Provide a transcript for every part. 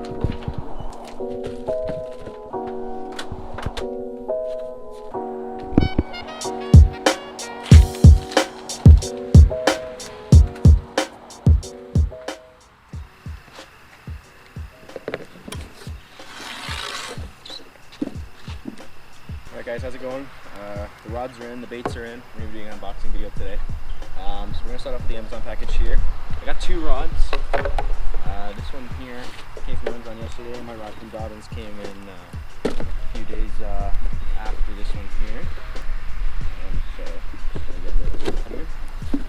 Alright guys, how's it going? The rods are in, the baits are in. We're going to be doing an unboxing video today. So we're going to start off with the Amazon package here. I got two rods. This one here came from Amazon yesterday. My rod from Dobbins came in a few days after this one here. So just going to get this here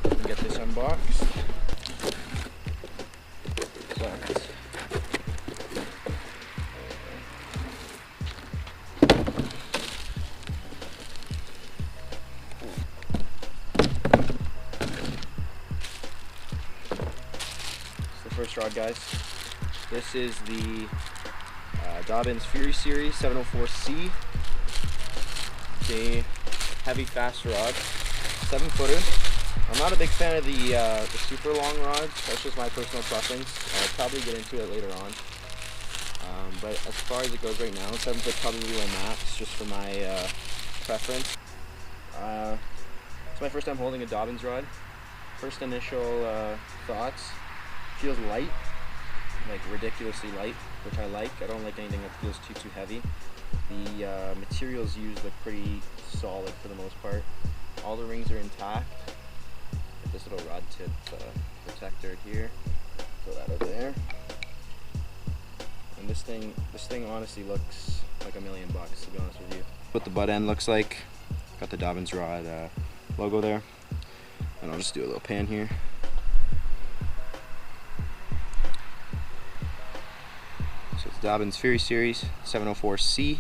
and get this unboxed. So, first rod, guys. This is the Dobbins Fury Series 704C. It's a heavy, fast rod, 7-footer. I'm not a big fan of the super long rods. That's just my personal preference. I'll probably get into it later on. But as far as it goes right now, 7-foot probably a max, just for my preference. It's my first time holding a Dobbins rod. First initial thoughts. Feels light, like ridiculously light, which I like. I don't like anything that feels too heavy. The materials used look pretty solid for the most part. All the rings are intact. Get this little rod tip protector here. Throw that over there. And this thing honestly looks like $1 million, to be honest with you. What the butt end looks like. Got the Dobbins rod logo there. And I'll just do a little pan here. So it's Dobbins Fury Series 704C,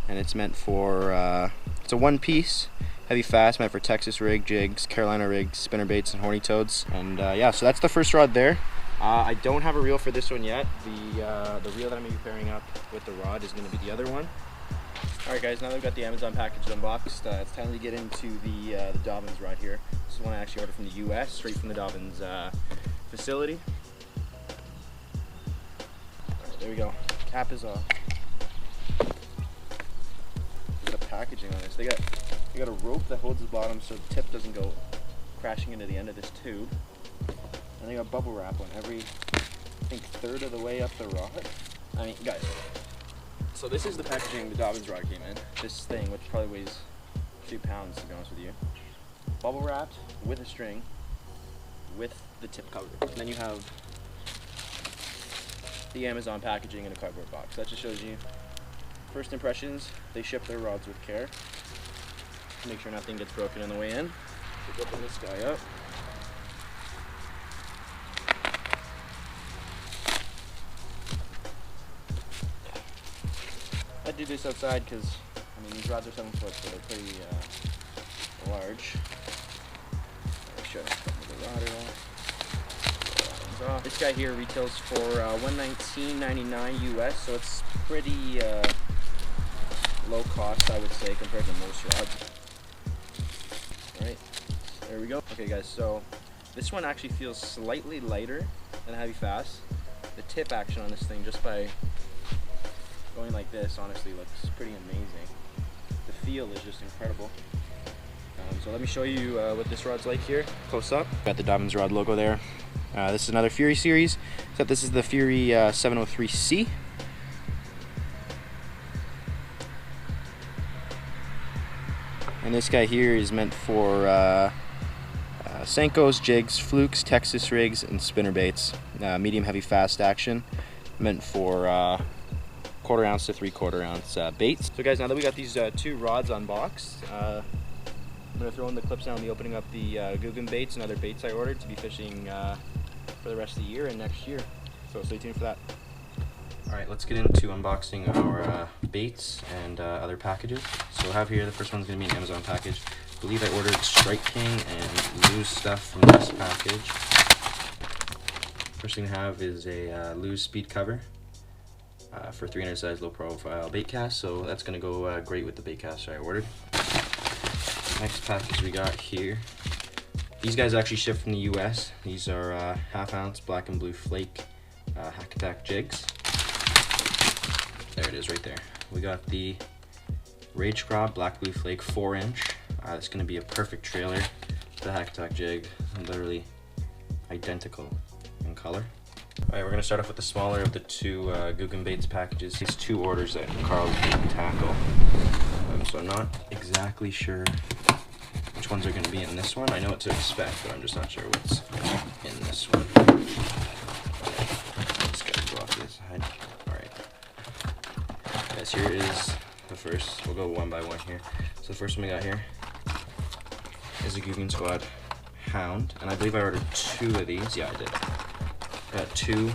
and it's meant for, it's a one-piece, heavy fast, meant for Texas rig, jigs, Carolina rigs, spinner baits, and horny toads. And yeah, so that's the first rod there. I don't have a reel for this one yet. The reel that I'm going to be pairing up with the rod is going to be the other one. Alright guys, now that we've got the Amazon package unboxed, it's time to get into the Dobbins rod here. This is one I actually ordered from the US, straight from the Dobbins facility. There we go. Cap is off. Look at the packaging on this. They got a rope that holds the bottom so the tip doesn't go crashing into the end of this tube. And they got bubble wrap on every, I think, third of the way up the rod. I mean, guys. So this is the packaging the Dobbins rod came in. This thing, which probably weighs 2 pounds, to be honest with you. Bubble wrapped with a string, with the tip cover. And then you have the Amazon packaging in a cardboard box. That just shows you first impressions. They ship their rods with care. Make sure nothing gets broken on the way in. So open this guy up. I do this outside because, I mean, these rods are 7 foot, so they're pretty large. Make sure I don't cut the rod at all. This guy here retails for $119.99 US, so it's pretty low cost, I would say, compared to most rods. Alright, there we go. Okay guys, so this one actually feels slightly lighter than Heavy Fast. The tip action on this thing, just by going like this, honestly looks pretty amazing. The feel is just incredible. So let me show you what this rod's like here, close up. Got the Dobbins rod logo there. This is another Fury series, except this is the Fury 703C. And this guy here is meant for Senkos, jigs, flukes, Texas rigs, and spinner baits. Medium heavy fast action, meant for 1/4 ounce to 3/4 ounce baits. So guys, now that we got these two rods unboxed, I'm going to throw in the clips now and be opening up the Googan Baits and other baits I ordered to be fishing for the rest of the year and next year. So stay tuned for that. Alright, let's get into unboxing our baits and other packages. So I have here, the first one's going to be an Amazon package. I believe I ordered Strike King and loose stuff from this package. First thing I have is a loose speed cover for 300 size low profile bait cast, so that's going to go great with the bait caster I ordered. Next package we got here. These guys actually ship from the US. These are 1/2 ounce black and blue flake hack attack jigs. there it is right there. We got the Rage Crop Black Blue Flake 4-inch. It's going to be a perfect trailer. The Hack Attack jig, literally identical in color. Alright, we're going to start off with the smaller of the two Googan Baits packages. These two orders that Carl didn't tackle. So I'm not exactly sure which ones are going to be in this one. I know what to expect, but I'm just not sure what's in this one. Just gotta go off to the side. Alright. Guys, here is the first. We'll go one by one here. So the first one we got here is a Googan Squad Hound, and I believe I ordered two of these. Yeah, I did. Got two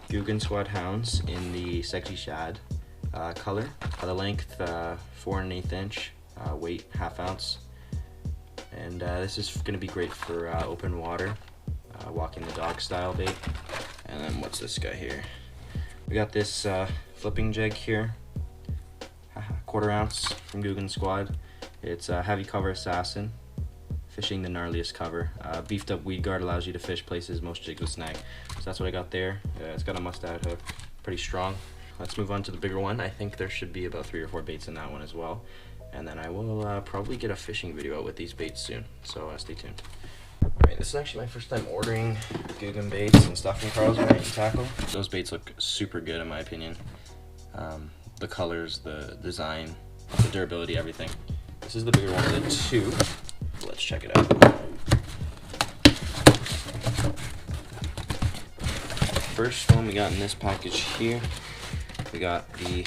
Googan Squad Hounds in the Sexy Shad color. The length 4 1/8 inch, weight 1/2 ounce, and this is going to be great for open water, walking the dog style bait. And then what's this guy here? We got this flipping jig here, 1/4 ounce from Googan Squad. It's a heavy cover assassin, fishing the gnarliest cover. Beefed up weed guard allows you to fish places most jigs would snag. So that's what I got there. It's got a mustad hook, pretty strong. Let's move on to the bigger one. I think there should be about 3 or 4 baits in that one as well. And then I will probably get a fishing video out with these baits soon, so stay tuned. Alright, this is actually my first time ordering Googan baits and stuff from Carl's Bait and Tackle. Those baits look super good in my opinion. The colors, the design, the durability, everything. This is the bigger one of the two. Let's check it out. First one we got in this package here, we got the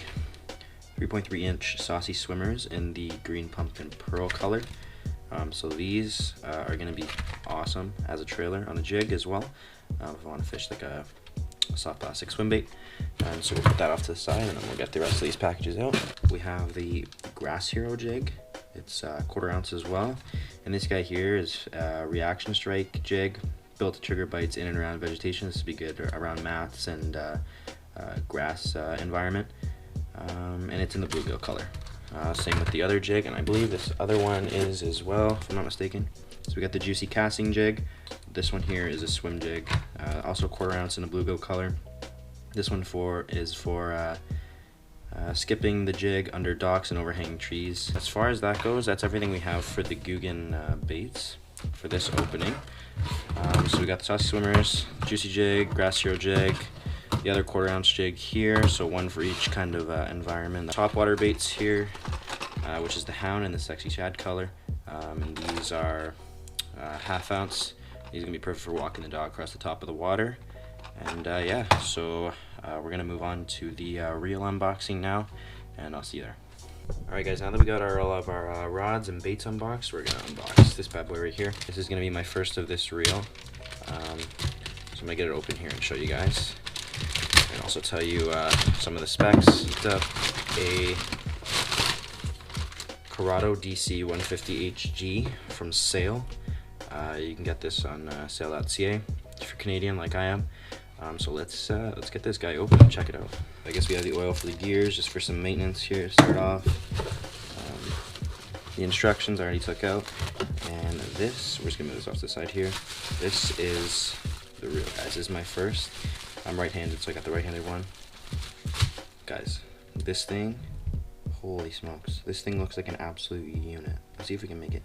3.3 inch Saucy Swimmers in the green pumpkin pearl color. So these are going to be awesome as a trailer on the jig as well, if I want to fish like a soft plastic swim bait. And so we'll put that off to the side, and then we'll get the rest of these packages out. We have the Grass Hero Jig. It's 1/4 ounce as well, and this guy here is a reaction strike jig built to trigger bites in and around vegetation. This would be good around mats and grass environment, and it's in the bluegill color. Same with the other jig, and I believe this other one is as well, if I'm not mistaken. So we got the Juicy Casting Jig. This one here is a swim jig, also 1/4 ounce in the bluegill color. This one is for skipping the jig under docks and overhanging trees. As far as that goes, that's everything we have for the Googan baits for this opening. So we got the Saucy Swimmers, Juicy Jig, Grass Hero Jig, the other 1/4 ounce jig here, so one for each kind of environment. The topwater baits here, which is the Hound in the Sexy Shad color, and these are 1/2 ounce. These are gonna be perfect for walking the dog across the top of the water. And yeah, so we're gonna move on to the reel unboxing now, and I'll see you there. Alright guys, now that we got all of our rods and baits unboxed, we're gonna unbox this bad boy right here. This is gonna be my first of this reel. So I'm gonna get it open here and show you guys, and also tell you some of the specs. Picked up a Corrado DC 150 HG from Sale. You can get this on sale.ca if you're Canadian like I am. So let's get this guy open and check it out. I guess we have the oil for the gears, just for some maintenance here to start off. The instructions I already took out, and this, we're just gonna move this off to the side here. This is the reel, guys. This is my first. I'm right-handed, so I got the right-handed one. Guys, this thing, holy smokes, this thing looks like an absolute unit. Let's see if we can make it.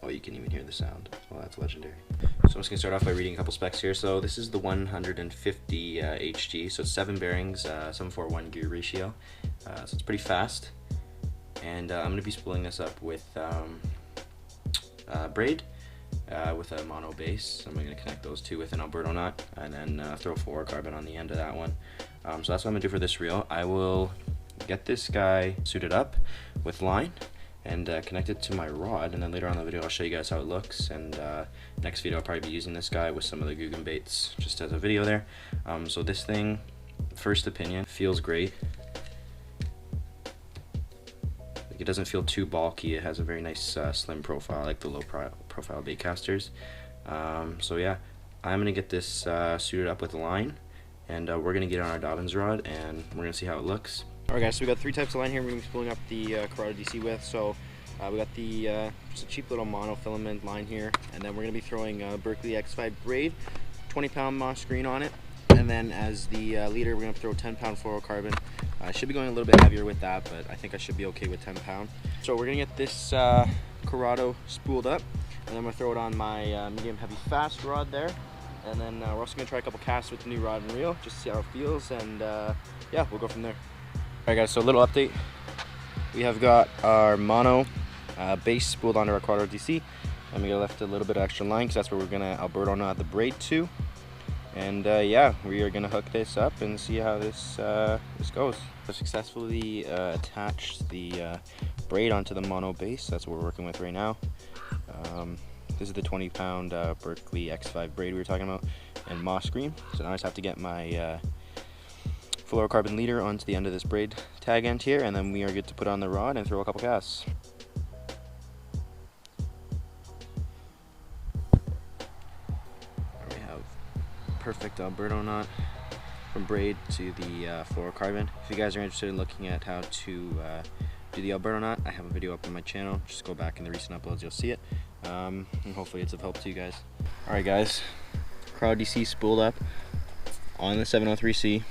Oh, you can even hear the sound. Well, that's legendary. So I'm just gonna start off by reading a couple specs here. So this is the 150 HG, so it's 7 bearings, 7:4:1 gear ratio. So it's pretty fast. And I'm gonna be spooling this up with braid with a mono base. So I'm gonna connect those two with an Alberto knot, and then throw fluorocarbon on the end of that one. So that's what I'm gonna do for this reel. I will get this guy suited up with line and connect it to my rod, and then later on in the video I'll show you guys how it looks. And next video I'll probably be using this guy with some of the Googan baits just as a video there. So this thing, first opinion, feels great. Like, it doesn't feel too bulky. It has a very nice slim profile, like the low profile bait casters. So yeah, I'm gonna get this suited up with a line, and we're gonna get on our Dobbins rod, and we're gonna see how it looks. Alright guys, so we got 3 types of line here we're going to be spooling up the Corrado DC with. So we got the just a cheap little monofilament line here, and then we're going to be throwing Berkeley X5 braid, 20-pound moss green on it. And then as the leader, we're going to throw 10-pound fluorocarbon. I should be going a little bit heavier with that, but I think I should be okay with 10 pound. So we're going to get this Corrado spooled up, and then I'm going to throw it on my medium heavy fast rod there. And then we're also going to try a couple casts with the new rod and reel, just to see how it feels, and yeah, we'll go from there. Alright guys, so a little update. We have got our mono base spooled onto our Corrado DC, and we left a little bit of extra line because that's where we're going to Alberto knot the braid to. And yeah, we are gonna hook this up and see how this goes. I successfully attached the braid onto the mono base. That's what we're working with right now. This is the 20-pound Berkeley X5 braid we were talking about, and moss green. So now I just have to get my fluorocarbon leader onto the end of this braid tag end here, and then we are good to put on the rod and throw a couple casts. Perfect Alberto knot from braid to the fluorocarbon. If you guys are interested in looking at how to do the Alberto knot, I have a video up on my channel. Just go back in the recent uploads, you'll see it, and hopefully it's of help to you guys. Alright guys, Corrado DC spooled up on the 703C,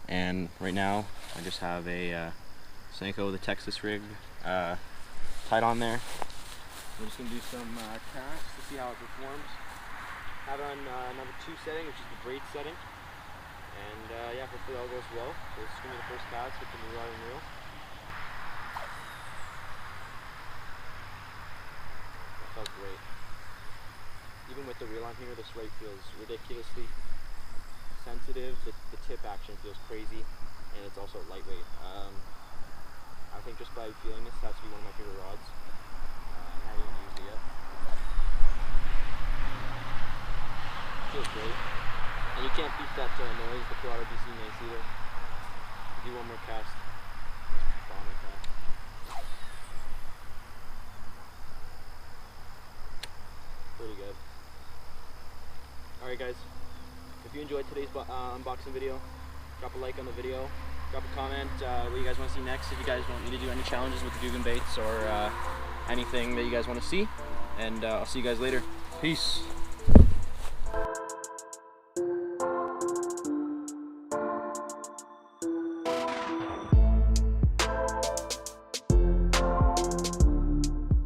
and right now I just have a Senko, the Texas rig, tied on there. I'm just going to do some casts to see how it performs. Have it on number 2 setting, which is the braid setting, and yeah, hopefully all goes well. So this is going to be the first cast with the new rod and reel. That felt great. Even with the reel on here, this right feels ridiculously sensitive. The tip action feels crazy, and it's also lightweight. I think just by feeling this, has to be one of my favorite rods. I haven't even used it yet. Feels great, and you can't beat that noise the Corrado DC makes either. Do one more cast. Bomb with that. Pretty good. Alright guys, if you enjoyed today's unboxing video, drop a like on the video, drop a comment what you guys want to see next, if you guys want me to do any challenges with the Googan Baits or anything that you guys want to see, and I'll see you guys later. Peace.